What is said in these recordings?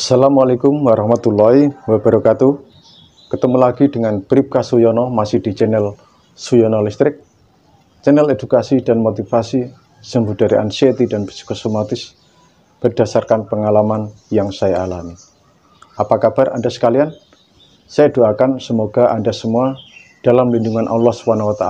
Assalamualaikum warahmatullahi wabarakatuh. Ketemu lagi dengan Bribka Suyono, masih di channel Suyono Listrik, channel edukasi dan motivasi sembuh dari anxiety dan psikosomatis berdasarkan pengalaman yang saya alami. Apa kabar Anda sekalian? Saya doakan semoga Anda semua dalam lindungan Allah SWT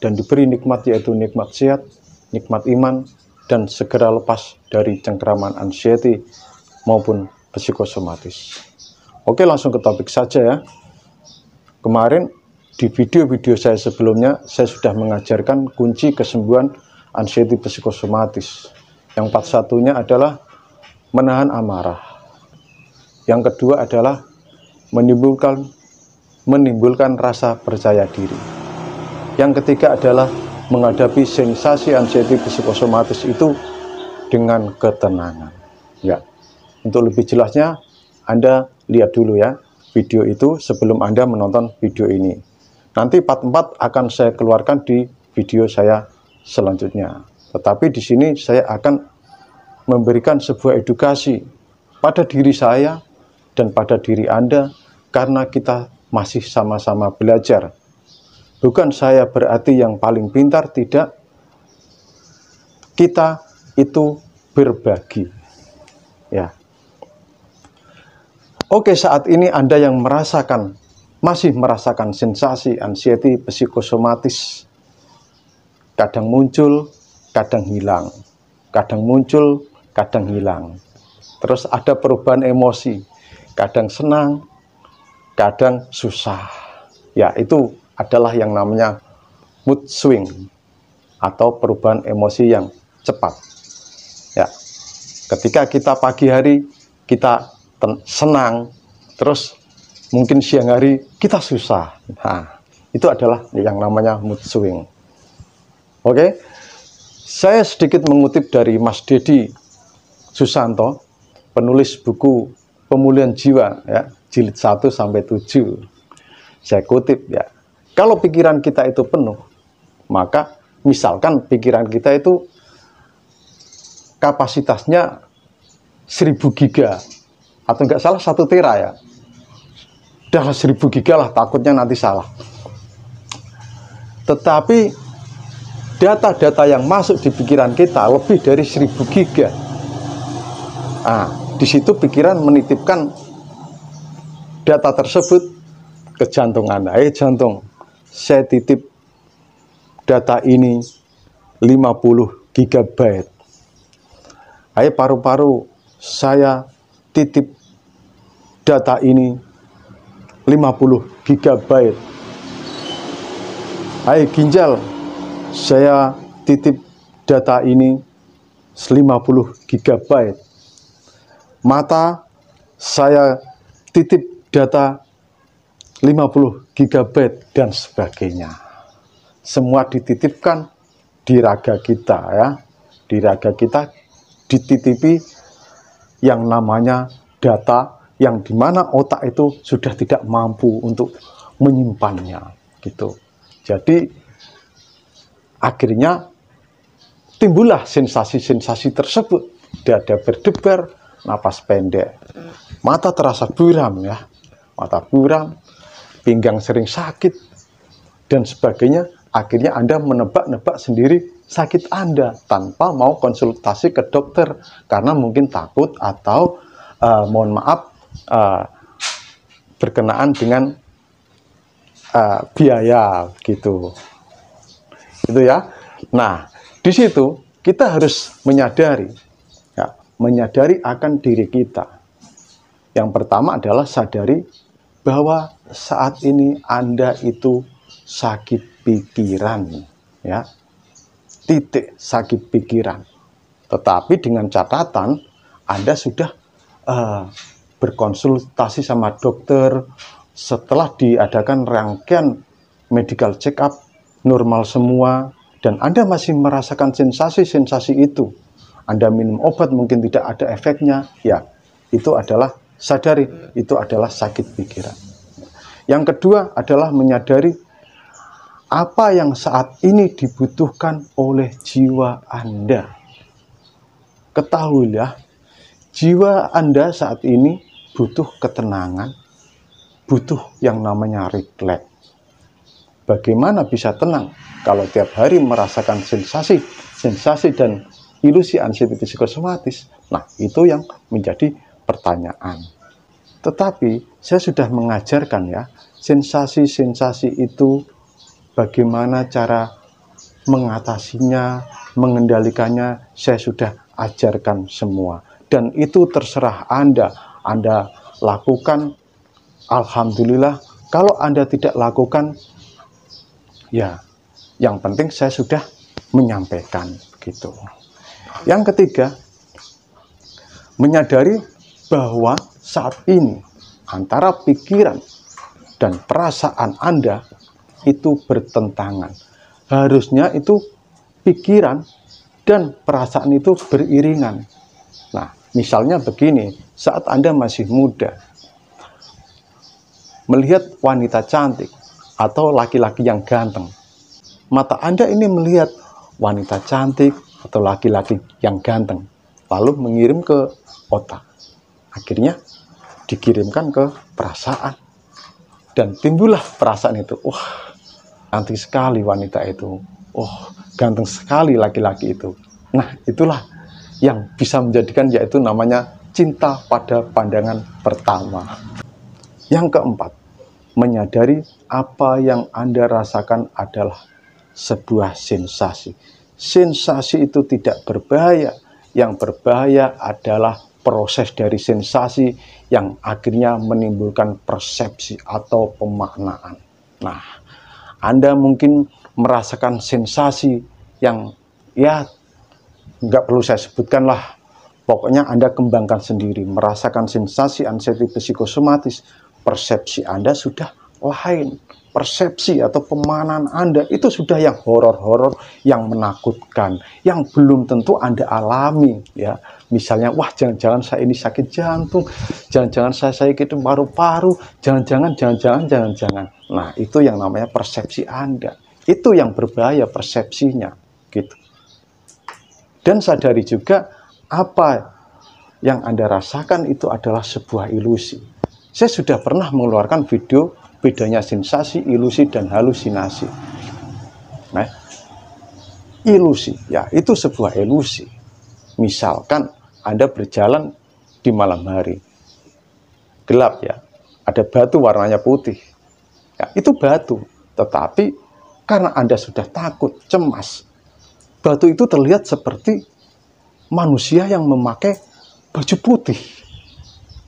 dan diberi nikmat, yaitu nikmat sehat, nikmat iman, dan segera lepas dari cengkraman anxiety maupun psikosomatis. Oke, langsung ke topik saja ya. Kemarin di video-video saya sebelumnya, saya sudah mengajarkan kunci kesembuhan anxiety psikosomatis. Yang part satunya adalah menahan amarah. Yang kedua adalah menimbulkan rasa percaya diri. Yang ketiga adalah menghadapi sensasi anxiety psikosomatis itu dengan ketenangan. Ya. Untuk lebih jelasnya, Anda lihat dulu ya video itu sebelum Anda menonton video ini. Nanti part 4 akan saya keluarkan di video saya selanjutnya. Tetapi di sini saya akan memberikan sebuah edukasi pada diri saya dan pada diri Anda, karena kita masih sama-sama belajar. Bukan saya berarti yang paling pintar, tidak. Kita itu berbagi. Ya. Oke, saat ini Anda yang masih merasakan sensasi anxiety psikosomatis, kadang muncul, kadang hilang, kadang muncul, kadang hilang. Terus ada perubahan emosi, kadang senang, kadang susah. Ya, itu adalah yang namanya mood swing atau perubahan emosi yang cepat. Ya, ketika kita pagi hari kita senang, terus mungkin siang hari kita susah. Nah, itu adalah yang namanya mood swing. Oke, saya sedikit mengutip dari Mas Dedi Susanto, penulis buku Pemulihan Jiwa ya, jilid 1 sampai 7. Saya kutip ya. Kalau pikiran kita itu penuh, maka misalkan pikiran kita itu kapasitasnya 1000 giga atau enggak salah 1 tera ya. Udah 1000 giga lah, takutnya nanti salah. Tetapi data-data yang masuk di pikiran kita lebih dari 1000 giga. Nah, di situ pikiran menitipkan data tersebut ke jantung Anda. Jantung, saya titip data ini 50 GB. Paru-paru, saya titip data ini 50 GB. Ginjal, saya titip data ini 50 GB. Mata, saya titip data 50 GB dan sebagainya. Semua dititipkan di raga kita ya. Di raga kita dititipi yang namanya data, yang dimana otak itu sudah tidak mampu untuk menyimpannya gitu. Jadi akhirnya timbullah sensasi-sensasi tersebut. Dada berdebar, napas pendek, mata terasa buram ya, mata buram, pinggang sering sakit dan sebagainya. Akhirnya Anda menebak-nebak sendiri sakit Anda tanpa mau konsultasi ke dokter, karena mungkin takut atau mohon maaf berkenaan dengan biaya gitu. Itu ya. Nah, di situ kita harus menyadari ya, menyadari akan diri kita. Yang pertama adalah sadari bahwa saat ini Anda itu sakit pikiran ya. Titik, sakit pikiran. Tetapi dengan catatan Anda sudah berkonsultasi sama dokter, setelah diadakan rangkaian medical check up, normal semua, dan Anda masih merasakan sensasi-sensasi itu. Anda minum obat mungkin tidak ada efeknya, ya itu adalah sadari, itu adalah sakit pikiran. Yang kedua adalah menyadari apa yang saat ini dibutuhkan oleh jiwa Anda. Ketahuilah, Jiwa Anda saat ini butuh ketenangan, butuh yang namanya rileks. Bagaimana bisa tenang kalau tiap hari merasakan sensasi dan ilusi anxiety psikosomatis? Nah, itu yang menjadi pertanyaan. Tetapi saya sudah mengajarkan ya, sensasi-sensasi itu bagaimana cara mengatasinya, mengendalikannya, saya sudah ajarkan semua. Dan itu terserah Anda. Anda lakukan, alhamdulillah. Kalau Anda tidak lakukan, ya yang penting saya sudah menyampaikan gitu. Yang ketiga, menyadari bahwa saat ini antara pikiran dan perasaan Anda itu bertentangan. Harusnya itu pikiran dan perasaan itu beriringan. Nah, misalnya begini, saat Anda masih muda, melihat wanita cantik atau laki-laki yang ganteng, mata Anda ini melihat wanita cantik atau laki-laki yang ganteng, lalu mengirim ke otak. Akhirnya dikirimkan ke perasaan. Dan timbullah perasaan itu, wah, cantik sekali wanita itu, oh, ganteng sekali laki-laki itu. Nah, itulah yang bisa menjadikan, yaitu namanya cinta pada pandangan pertama. Yang keempat, menyadari apa yang Anda rasakan adalah sebuah sensasi. Sensasi itu tidak berbahaya. Yang berbahaya adalah proses dari sensasi yang akhirnya menimbulkan persepsi atau pemaknaan. Nah, Anda mungkin merasakan sensasi yang ya nggak perlu saya sebutkan lah. Pokoknya Anda kembangkan sendiri, merasakan sensasi anxiety psikosomatis. Persepsi Anda sudah lain. Persepsi atau pemahaman Anda itu sudah yang horor-horor, yang menakutkan, yang belum tentu Anda alami ya. Misalnya, wah, jangan-jangan saya ini sakit jantung, jangan-jangan saya sakit paru-paru, jangan-jangan. Nah, itu yang namanya persepsi Anda. Itu yang berbahaya, persepsinya gitu. Dan sadari juga apa yang Anda rasakan itu adalah sebuah ilusi. Saya sudah pernah mengeluarkan video bedanya sensasi, ilusi, dan halusinasi. Nah, ilusi, ya itu sebuah ilusi. Misalkan Anda berjalan di malam hari, gelap ya, ada batu warnanya putih. Ya, itu batu, tetapi karena Anda sudah takut, cemas, batu itu terlihat seperti manusia yang memakai baju putih.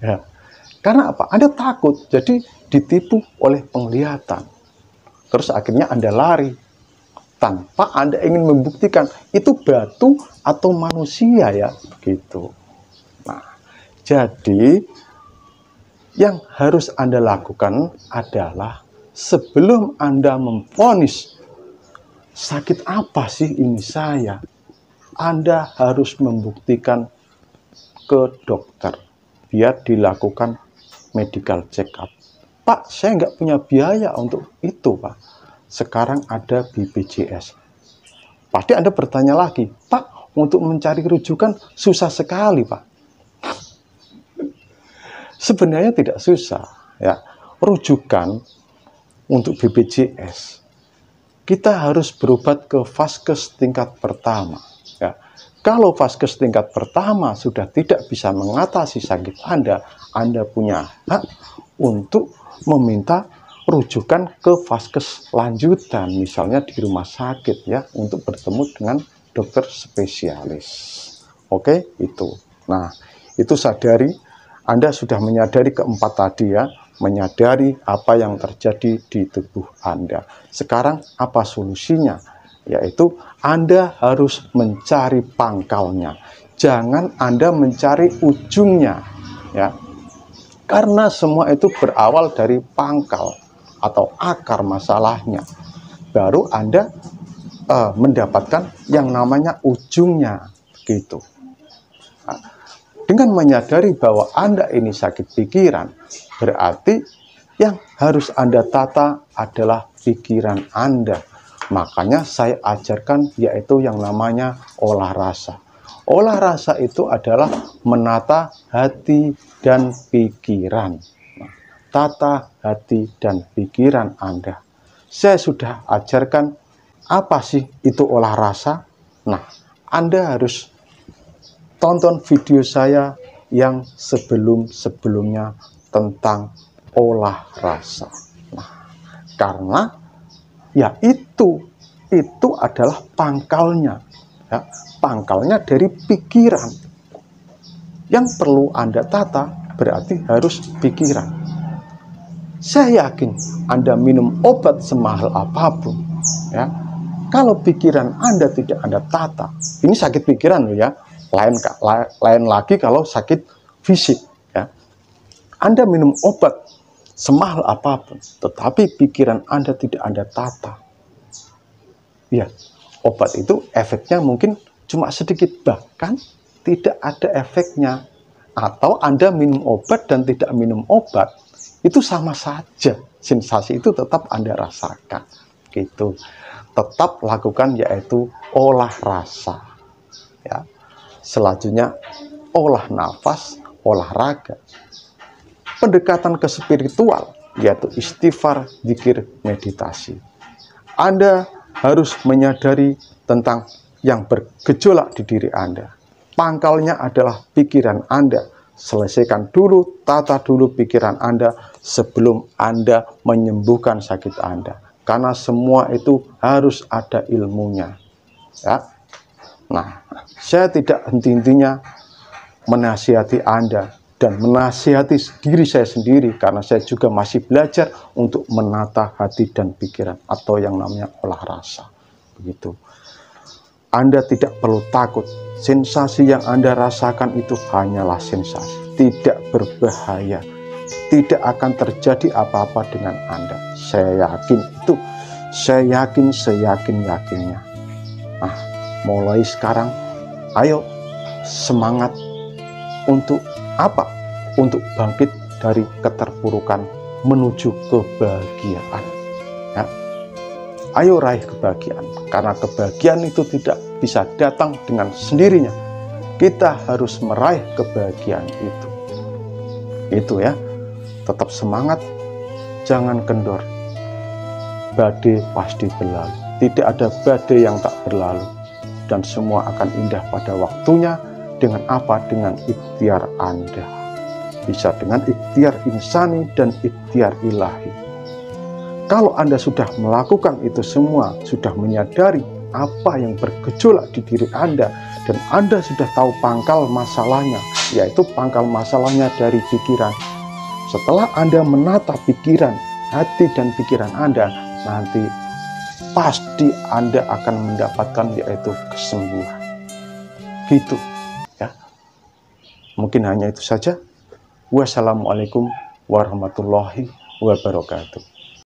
Ya. Karena apa? Anda takut, jadi ditipu oleh penglihatan. Terus akhirnya Anda lari, tanpa Anda ingin membuktikan itu batu atau manusia ya, begitu. Nah, jadi yang harus Anda lakukan adalah sebelum Anda memvonis sakit apa sih ini saya, Anda harus membuktikan ke dokter, biar dilakukan medical check up. Pak, saya nggak punya biaya untuk itu, Pak. Sekarang ada BPJS. Pasti Anda bertanya lagi, Pak, untuk mencari rujukan susah sekali, Pak. Sebenarnya tidak susah, ya. Rujukan untuk BPJS, kita harus berobat ke vaskes tingkat pertama, ya. Kalau vaskes tingkat pertama sudah tidak bisa mengatasi sakit Anda punya hak untuk meminta rujukan ke vaskes lanjutan, misalnya di rumah sakit ya, untuk bertemu dengan dokter spesialis. Oke, itu. Nah, itu sadari, Anda sudah menyadari keempat tadi ya, menyadari apa yang terjadi di tubuh Anda. Sekarang apa solusinya? Yaitu Anda harus mencari pangkalnya. Jangan Anda mencari ujungnya ya. Karena semua itu berawal dari pangkal atau akar masalahnya. Baru Anda mendapatkan yang namanya ujungnya gitu. Nah, dengan menyadari bahwa Anda ini sakit pikiran, berarti yang harus Anda tata adalah pikiran Anda. Makanya saya ajarkan yaitu yang namanya olah rasa. Olah rasa itu adalah menata hati dan pikiran. Nah, tata hati dan pikiran Anda. Saya sudah ajarkan apa sih itu olah rasa. Nah, Anda harus tonton video saya yang sebelum-sebelumnya tentang olah rasa. Nah, karena ya itu adalah pangkalnya, ya, pangkalnya dari pikiran. Yang perlu Anda tata berarti harus pikiran. Saya yakin Anda minum obat semahal apapun, ya, kalau pikiran Anda tidak Anda tata, ini sakit pikiran loh ya. Lain lagi kalau sakit fisik, ya. Anda minum obat semahal apapun, tetapi pikiran Anda tidak Anda tata, ya, obat itu efeknya mungkin cuma sedikit, bahkan tidak ada efeknya. Atau Anda minum obat dan tidak minum obat, itu sama saja, sensasi itu tetap Anda rasakan, gitu. Tetap lakukan yaitu olah rasa, ya. Selanjutnya olah nafas, olahraga. Pendekatan ke spiritual yaitu istighfar, zikir, meditasi. Anda harus menyadari tentang yang bergejolak di diri Anda. Pangkalnya adalah pikiran Anda. Selesaikan dulu, tata dulu pikiran Anda sebelum Anda menyembuhkan sakit Anda. Karena semua itu harus ada ilmunya, ya. Nah, saya tidak henti-hentinya menasihati Anda dan menasihati diri saya sendiri, karena saya juga masih belajar untuk menata hati dan pikiran atau yang namanya olah rasa. Begitu. Anda tidak perlu takut. Sensasi yang Anda rasakan itu hanyalah sensasi, tidak berbahaya, tidak akan terjadi apa-apa dengan Anda. Saya yakin itu. Saya yakin seyakin-yakinnya. Nah, mulai sekarang, ayo semangat untuk apa? Untuk bangkit dari keterpurukan menuju kebahagiaan. Ya. Ayo raih kebahagiaan, karena kebahagiaan itu tidak bisa datang dengan sendirinya. Kita harus meraih kebahagiaan itu. Itu ya. Tetap semangat, jangan kendor. Badai pasti berlalu. Tidak ada badai yang tak berlalu. Dan semua akan indah pada waktunya. Dengan apa? Dengan ikhtiar Anda. Bisa dengan ikhtiar insani dan ikhtiar ilahi. Kalau Anda sudah melakukan itu semua, sudah menyadari apa yang bergejolak di diri Anda, dan Anda sudah tahu pangkal masalahnya, yaitu pangkal masalahnya dari pikiran. Setelah Anda menata pikiran, hati dan pikiran Anda, nanti pasti Anda akan mendapatkan yaitu kesembuhan. Gitu ya. Mungkin hanya itu saja. Wassalamualaikum warahmatullahi wabarakatuh.